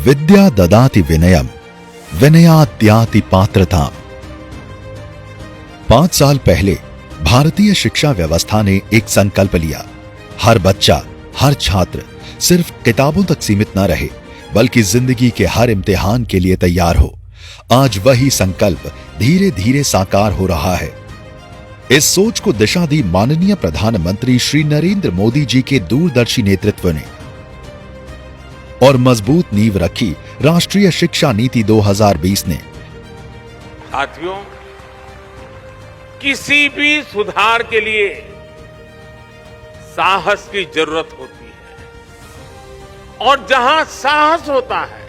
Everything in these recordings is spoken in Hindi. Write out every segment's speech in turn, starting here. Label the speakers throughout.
Speaker 1: विद्या ददाति विनयम, विनयाद्याति पात्रताम। 5 साल पहले भारतीय शिक्षा व्यवस्था ने एक संकल्प लिया। हर बच्चा, हर छात्र सिर्फ किताबों तक सीमित न रहे, बल्कि जिंदगी के हर इम्तिहान के लिए तैयार हो। आज वही संकल्प धीरे धीरे साकार हो रहा है। इस सोच को दिशा दी माननीय प्रधानमंत्री श्री नरेंद्र मोदी जी के दूरदर्शी नेतृत्व ने, और मजबूत नींव रखी राष्ट्रीय शिक्षा नीति 2020 ने।
Speaker 2: साथियों, किसी भी सुधार के लिए साहस की जरूरत होती है, और जहां साहस होता है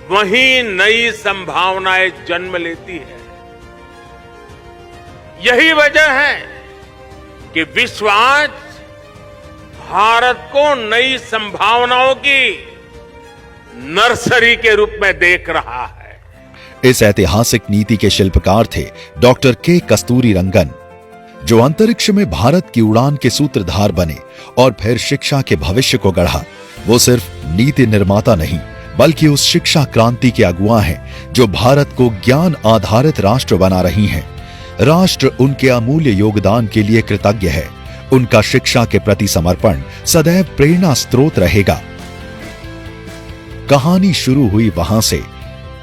Speaker 2: वहीं नई संभावनाएं जन्म लेती है। यही वजह है कि विश्व आज भारत को नई संभावनाओं की नर्सरी के रूप में देख रहा है।
Speaker 1: इस ऐतिहासिक नीति के शिल्पकार थे डॉक्टर के कस्तूरी रंगन, जो अंतरिक्ष में भारत की उड़ान के सूत्रधार बने और फिर शिक्षा के भविष्य को गढ़ा। वो सिर्फ नीति निर्माता नहीं, बल्कि उस शिक्षा क्रांति के अगुआ हैं जो भारत को ज्ञान आधारित राष्ट्र बना रही हैं। राष्ट्र उनके अमूल्य योगदान के लिए कृतज्ञ है। उनका शिक्षा के प्रति समर्पण सदैव प्रेरणा स्रोत रहेगा। कहानी शुरू हुई वहां से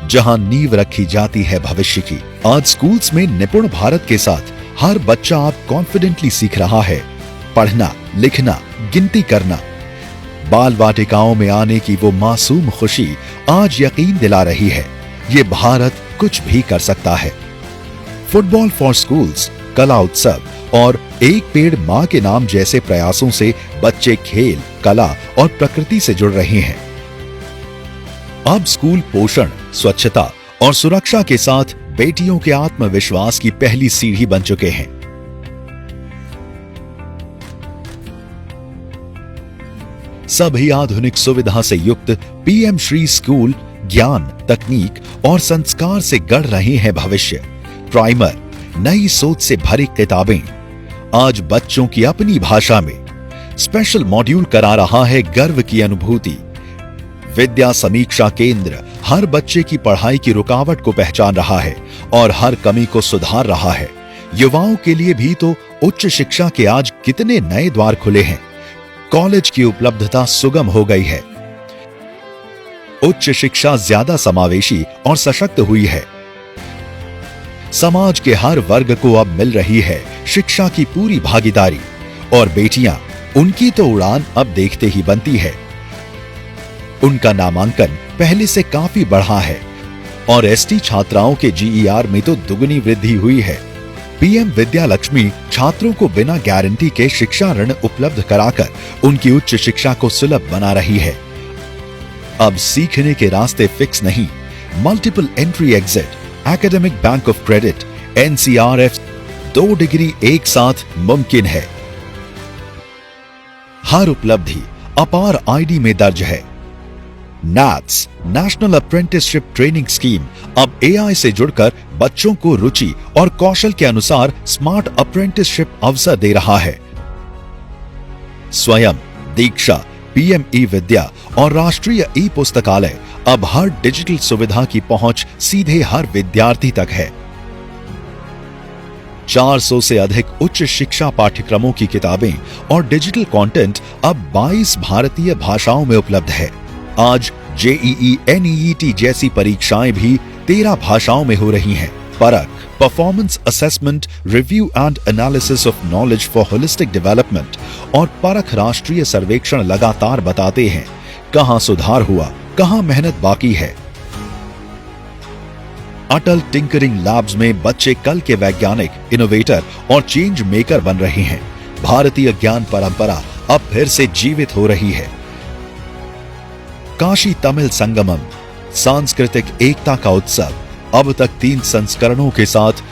Speaker 1: जहां नींव रखी जाती है भविष्य की। आज स्कूल्स में निपुण भारत के साथ हर बच्चा अब कॉन्फिडेंटली सीख रहा है पढ़ना, लिखना, गिनती करना। बाल वाटिकाओं में आने की वो मासूम खुशी आज यकीन दिला रही है, ये भारत कुछ भी कर सकता है। फुटबॉल फॉर स्कूल्स, कला उत्सव और एक पेड़ मां के नाम जैसे प्रयासों से बच्चे खेल, कला और प्रकृति से जुड़ रहे हैं। अब स्कूल पोषण, स्वच्छता और सुरक्षा के साथ बेटियों के आत्मविश्वास की पहली सीढ़ी बन चुके हैं। सभी आधुनिक सुविधा से युक्त पीएम श्री स्कूल ज्ञान, तकनीक और संस्कार से गढ़ रहे हैं भविष्य। प्राइमर, नई सोच से भरी किताबें, आज बच्चों की अपनी भाषा में। स्पेशल मॉड्यूल करा रहा है गर्व की अनुभूति। विद्या समीक्षा केंद्र हर बच्चे की पढ़ाई की रुकावट को पहचान रहा है और हर कमी को सुधार रहा है। युवाओं के लिए भी तो उच्च शिक्षा के आज कितने नए द्वार खुले हैं। कॉलेज की उपलब्धता सुगम हो गई है। उच्च शिक्षा ज्यादा समावेशी और सशक्त हुई है। समाज के हर वर्ग को अब मिल रही है शिक्षा की पूरी भागीदारी, और बेटियां, उनकी तो उड़ान अब देखते ही बनती है। उनका नामांकन पहले से काफी बढ़ा है और एसटी छात्राओं के जीईआर में तो दुगनी वृद्धि हुई है। पीएम विद्या लक्ष्मी छात्रों को बिना गारंटी के शिक्षा ऋण उपलब्ध कराकर उनकी उच्च शिक्षा को सुलभ बना रही है। अब सीखने के रास्ते फिक्स नहीं, multiple entry exit, academic bank of credit, NCRF, 2 degree एक साथ मुमकिन है। हर उपलब्धि अपार आईडी में दर्ज है। Nits, national apprenticeship training scheme, अब एआई से जुड़कर बच्चों को रुचि और कौशल के अनुसार स्मार्ट अप्रेंटिसशिप अवसर दे रहा है। स्वयं, दीक्षा, पीएम ई विद्या और राष्ट्रीय ई पुस्तकालय, अब हर डिजिटल सुविधा की पहुंच सीधे हर विद्यार्थी तक है। 400 से अधिक उच्च शिक्षा पाठ्यक्रमों की किताबें और डिजिटल कंटेंट अब 22 भारतीय भाषाओं में उपलब्ध है। आज जेईई, एनईईटी जैसी परीक्षाएं भी 13 भाषाओं में हो रही हैं। परख, performance assessment, review and analysis of knowledge for holistic development और परख राष्ट्रीय सर्वेक्षण लगातार बताते हैं कहां सुधार हुआ, कहां मेहनत बाकी है। अटल टिंकरिंग लैब्स में बच्चे कल के वैज्ञानिक, इनोवेटर और चेंज मेकर बन रहे हैं। भारतीय ज्ञान परंपरा अब फिर से जीवित हो रही है। काशी तमिल संगमम, सांस्कृतिक एकता का उत्सव, अब तक 3 संस्करणों के साथ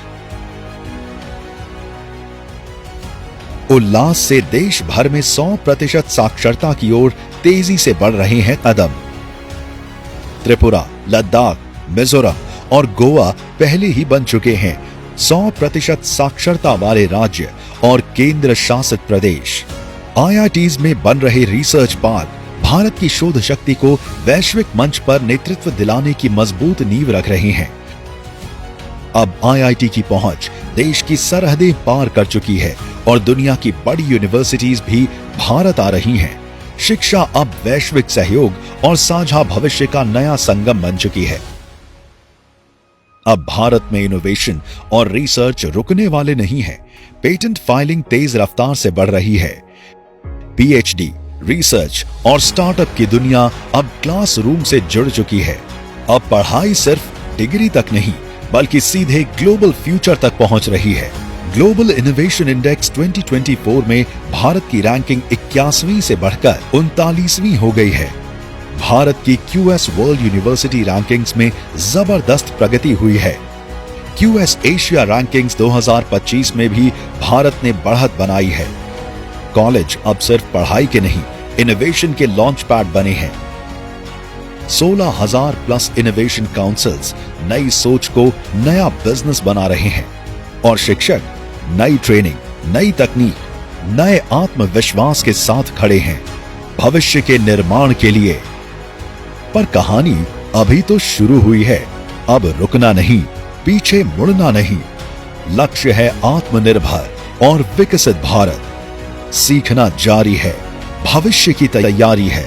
Speaker 1: उल्लास से देश भर में 100% साक्षरता की ओर तेजी से बढ़ रहे हैं कदम। त्रिपुरा, लद्दाख, मिजोरम और गोवा पहले ही बन चुके हैं 100% साक्षरता वाले राज्य और केंद्र शासित प्रदेश। आईआईटीज में बन रहे रिसर्च पार्क भारत की शोध शक्ति को वैश्विक मंच पर नेतृत्व दिलाने की मजबूत नींव रख रही हैं। अब आईआईटी की पहुंच देश की सरहदें पार कर चुकी है और दुनिया की बड़ी यूनिवर्सिटीज भी भारत आ रही हैं। शिक्षा अब वैश्विक सहयोग और साझा भविष्य का नया संगम बन चुकी है। अब भारत में इनोवेशन और रिसर्च रुकने वाले नहीं है। पेटेंट फाइलिंग तेज रफ्तार से बढ़ रही है। पीएचडी, रिसर्च और स्टार्टअप की दुनिया अब क्लासरूम से जुड़ चुकी है। अब पढ़ाई सिर्फ डिग्री तक नहीं बल्कि सीधे ग्लोबल फ्यूचर तक पहुंच रही है। ग्लोबल इनोवेशन इंडेक्स 2024 में भारत की रैंकिंग 81वीं से बढ़कर 39वीं हो गई है। भारत की क्यूएस वर्ल्ड यूनिवर्सिटी रैंकिंग्स में जबरदस्त प्रगति हुई है। क्यूएस एशिया रैंकिंग्स 2025 में भी भारत ने बढ़त बनाई है। कॉलेज अब सिर्फ पढ़ाई के नहीं, इनोवेशन के लॉन्च पैड बने हैं। 16,000 प्लस इनोवेशन काउंसिल्स नई सोच को नया बिजनेस बना रहे हैं और शिक्षक नई ट्रेनिंग, नई तकनीक, नए आत्मविश्वास के साथ खड़े हैं भविष्य के निर्माण के लिए। पर कहानी अभी तो शुरू हुई है। अब रुकना नहीं, पीछे मुड़ना नहीं। लक्ष्य है आत्मनिर्भर और विकसित भारत। सीखना जारी है, भविष्य की तैयारी है।